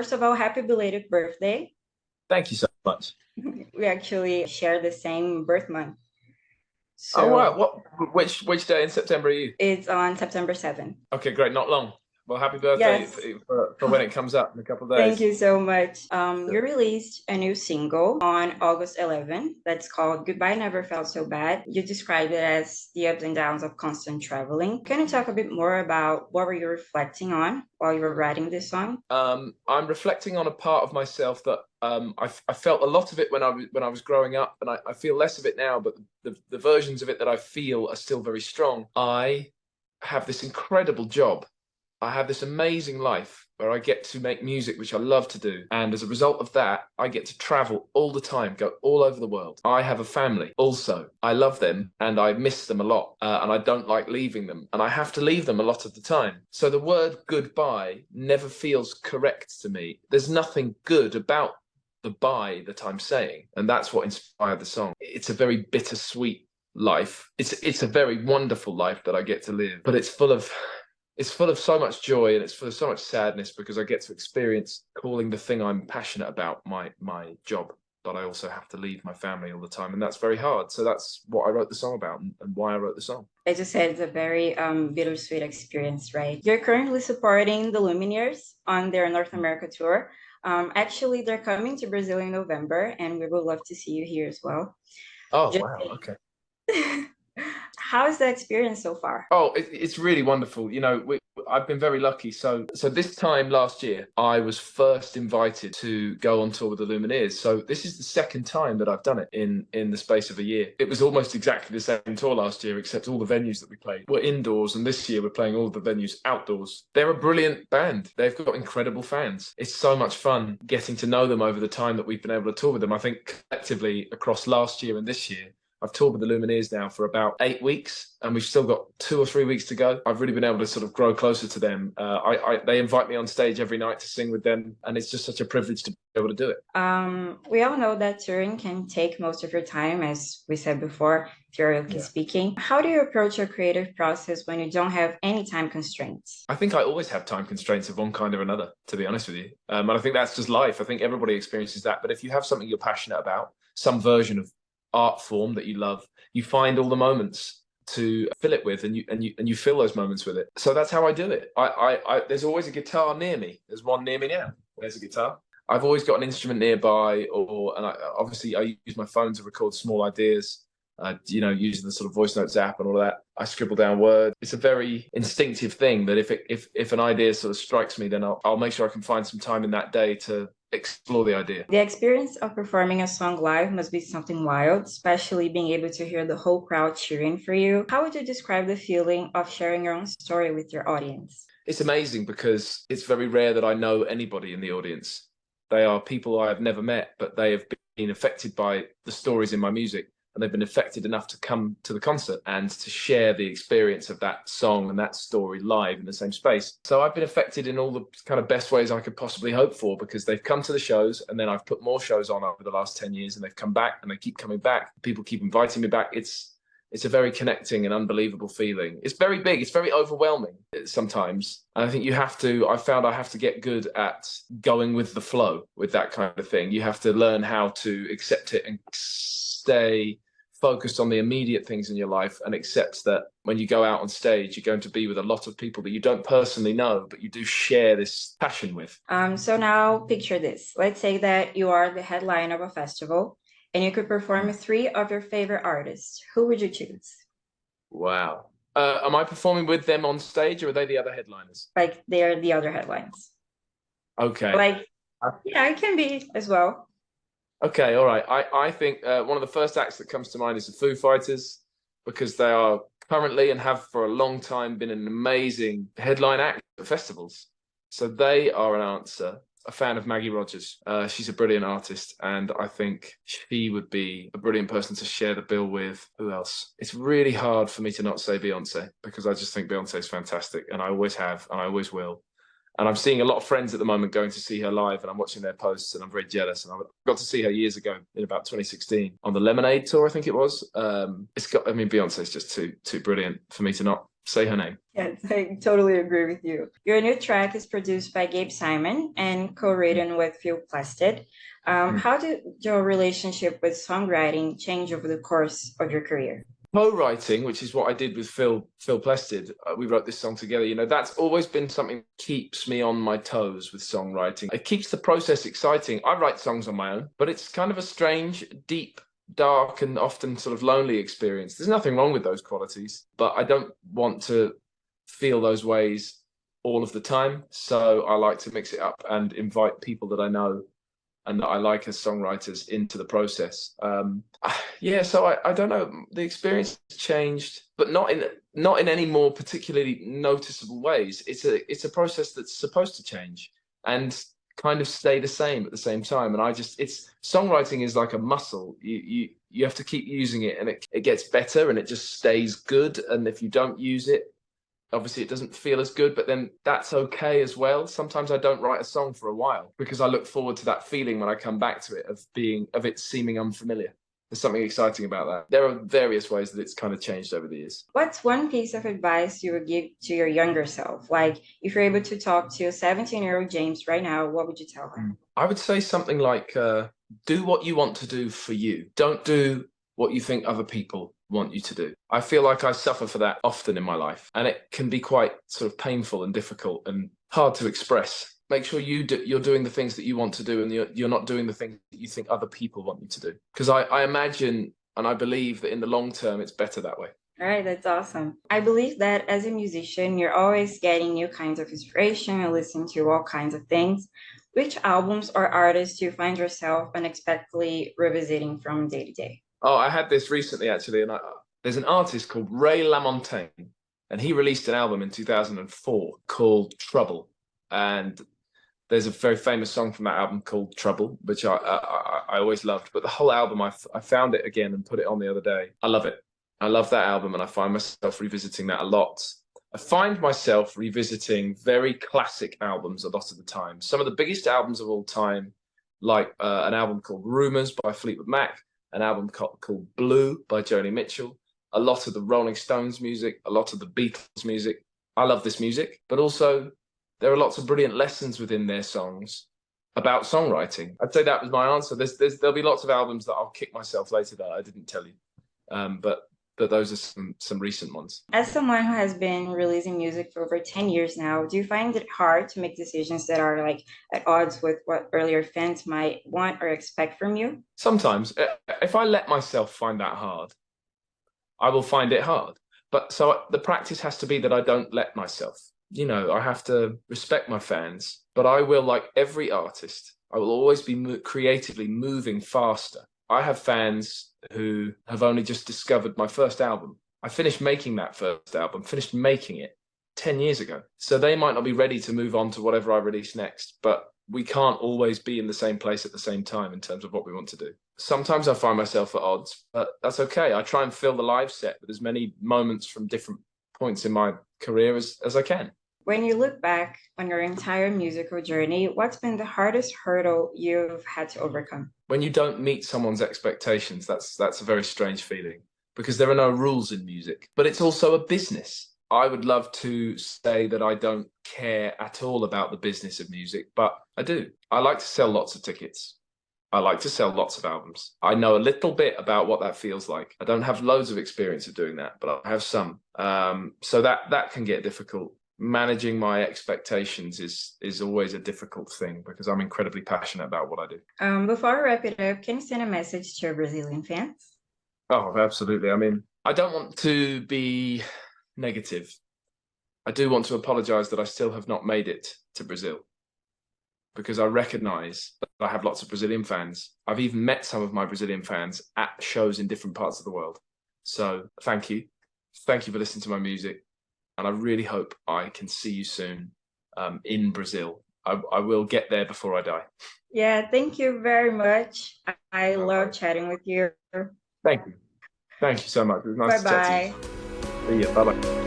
First of all, happy belated birthday. Thank you so much. We actually share the same birth month. Oh, So right. Which day in September are you? it's on September 7th. Okay, great. Not long. Well, happy birthday Yes. for when it comes up in a couple of Thank days. you so much. You Sure. released a new single on August 11th that's called Goodbye Never Felt So Bad. You described it as the ups and downs of constant traveling. Can you talk a bit more about what were you reflecting on while you were writing this song? I'm reflecting on a part of myself that I felt a lot of it when I was growing up, and I feel less of it now. But the versions of it that I feel are still very strong. I have this incredible job. I have this amazing life where I get to make music, which I love to do. And as a result of that, I get to travel all the time, go all over the world. I have a family also. I love them and I miss them a lot. And I don't like leaving them. And I have to leave them a lot of the time. So the word goodbye never feels correct to me. There's nothing good about the bye that I'm saying. And that's what inspired the song. It's a very bittersweet life. It's a very wonderful life that I get to live, but it's full of so much joy, and it's full of so much sadness because I get to experience calling the thing I'm passionate about my job, but I also have to leave my family all the time, and that's very hard. So that's what I wrote the song about, and why I wrote the song. As you said, it's a very bittersweet experience, right? You're currently supporting the Lumineers on their North America tour. Actually, they're coming to Brazil in November, and we would love to see you here as well. Oh, Just wow. Okay. How's the experience so far? Oh, it's really wonderful. I've been very lucky. So this time last year, I was first invited to go on tour with the Lumineers. So this is the second time that I've done it in the space of a year. It was almost exactly the same tour last year, except all the venues that we played were indoors, and this year we're playing all the venues outdoors. They're a brilliant band. They've got incredible fans. It's so much fun getting to know them over the time that we've been able to tour with them. I think collectively across last year and this year, I've toured with the Lumineers now for about 8 weeks, and we've still got 2 or 3 weeks to go. I've really been able to sort of grow closer to them. They invite me on stage every night to sing with them, and it's just such a privilege to be able to do it. We all know that touring can take most of your time, as we said before, theoretically speaking. How do you approach your creative process when you don't have any time constraints? I think I always have time constraints of one kind or another, to be honest with you. And I think that's just life. I think everybody experiences that. But if you have something you're passionate about, some version of art form that you love, you find all the moments to fill it with, and you fill those moments with it. So that's how I do it. There's always a guitar near me. There's one near me now. There's a guitar. I've always got an instrument nearby, obviously I use my phone to record small ideas. Using the sort of voice notes app and all of that. I scribble down words. It's a very instinctive thing that if an idea sort of strikes me, then I'll make sure I can find some time in that day to explore the idea. The experience of performing a song live must be something wild, especially being able to hear the whole crowd cheering for you. How would you describe the feeling of sharing your own story with your audience? It's amazing because it's very rare that I know anybody in the audience. They are people I have never met, but they have been affected by the stories in my music. And they've been affected enough to come to the concert and to share the experience of that song and that story live in the same space. So I've been affected in all the kind of best ways I could possibly hope for, because they've come to the shows, and then I've put more shows on over the last 10 years, and they've come back and they keep coming back. People keep inviting me back. It's a very connecting and unbelievable feeling. It's very big. It's very overwhelming sometimes. And I think I found I have to get good at going with the flow with that kind of thing. You have to learn how to accept it and stay focused on the immediate things in your life, and accept that when you go out on stage, you're going to be with a lot of people that you don't personally know, but you do share this passion with. So now picture this. Let's say that you are the headline of a festival, and you could perform with 3 of your favorite artists. Who would you choose? Wow. Am I performing with them on stage, or are they the other headliners? Like, they're the other headlines. Okay. Like, yeah, it can be as well. Okay, all right. I think one of the first acts that comes to mind is the Foo Fighters, because they are currently and have for a long time been an amazing headline act at festivals. So they are an answer. A fan of Maggie Rogers. She's a brilliant artist, and I think she would be a brilliant person to share the bill with. Who else? It's really hard for me to not say Beyonce, because I just think Beyonce is fantastic, and I always have, and I always will. And I'm seeing a lot of friends at the moment going to see her live, and I'm watching their posts, and I'm very jealous. And I got to see her years ago in about 2016 on the Lemonade tour, I think it was. Beyonce is just too brilliant for me to not say her name. Yes, I totally agree with you. Your new track is produced by Gabe Simon and co-written with Phil Plasted. How did your relationship with songwriting change over the course of your career? Co-writing, which is what I did with Phil Plasted, we wrote this song together. You know, that's always been something that keeps me on my toes with songwriting. It keeps the process exciting. I write songs on my own, but it's kind of a strange, deep, dark, and often sort of lonely experience. There's nothing wrong with those qualities, but I don't want to feel those ways all of the time. So I like to mix it up and invite people that I know and that I like as songwriters into the process. Yeah, so I don't know. The experience has changed, but not in any more particularly noticeable ways. It's a process that's supposed to change and kind of stay the same at the same time. And songwriting is like a muscle. You have to keep using it, and it gets better, and it just stays good. And if you don't use it, obviously it doesn't feel as good, but then that's okay as well. Sometimes I don't write a song for a while because I look forward to that feeling when I come back to it of it seeming unfamiliar. There's something exciting about that. There are various ways that it's kind of changed over the years. What's one piece of advice you would give to your younger self? Like, if you're able to talk to 17-year-old James right now, what would you tell him? I would say something like, do what you want to do for you. Don't do what you think other people want you to do. I feel like I suffer for that often in my life, and it can be quite sort of painful and difficult and hard to express. Make sure you're doing the things that you want to do, and you're not doing the things that you think other people want you to do. Because I imagine and I believe that in the long term, it's better that way. All right, that's awesome. I believe that as a musician, you're always getting new kinds of inspiration and listening to all kinds of things. Which albums or artists do you find yourself unexpectedly revisiting from day to day? Oh, I had this recently, actually, and there's an artist called Ray LaMontagne, and he released an album in 2004 called Trouble. And there's a very famous song from that album called Trouble, which I always loved. But the whole album, I found it again and put it on the other day. I love it. I love that album, and I find myself revisiting that a lot. I find myself revisiting very classic albums a lot of the time. Some of the biggest albums of all time, like an album called Rumours by Fleetwood Mac, an album called Blue by Joni Mitchell, a lot of the Rolling Stones music, a lot of the Beatles music. I love this music, but also there are lots of brilliant lessons within their songs about songwriting. I'd say that was my answer. There'll be lots of albums that I'll kick myself later that I didn't tell you, but those are some recent ones. As someone who has been releasing music for over 10 years now, do you find it hard to make decisions that are like at odds with what earlier fans might want or expect from you? Sometimes. If I let myself find that hard, I will find it hard. But so the practice has to be that I don't let myself. You know, I have to respect my fans, but I will, like every artist, I will always be creatively moving faster. I have fans who have only just discovered my first album. I finished making that first album, finished making it 10 years ago. So they might not be ready to move on to whatever I release next, but we can't always be in the same place at the same time in terms of what we want to do. Sometimes I find myself at odds, but that's okay. I try and fill the live set with as many moments from different points in my career as I can. When you look back on your entire musical journey, what's been the hardest hurdle you've had to overcome? When you don't meet someone's expectations, that's a very strange feeling, because there are no rules in music, but it's also a business. I would love to say that I don't care at all about the business of music, but I do. I like to sell lots of tickets. I like to sell lots of albums. I know a little bit about what that feels like. I don't have loads of experience of doing that, but I have some. So that can get difficult. Managing my expectations is always a difficult thing because I'm incredibly passionate about what I do. Before I wrap it up, can you send a message to your Brazilian fans? Oh, absolutely. I mean, I don't want to be negative. I do want to apologize that I still have not made it to Brazil, because I recognize that I have lots of Brazilian fans. I've even met some of my Brazilian fans at shows in different parts of the world. So thank you. Thank you for listening to my music. And I really hope I can see you soon in Brazil. I will get there before I die. Yeah, thank you very much. I love chatting with you. Thank you. Thank you so much. It was nice to chat to you. Bye-bye. See you. Bye-bye.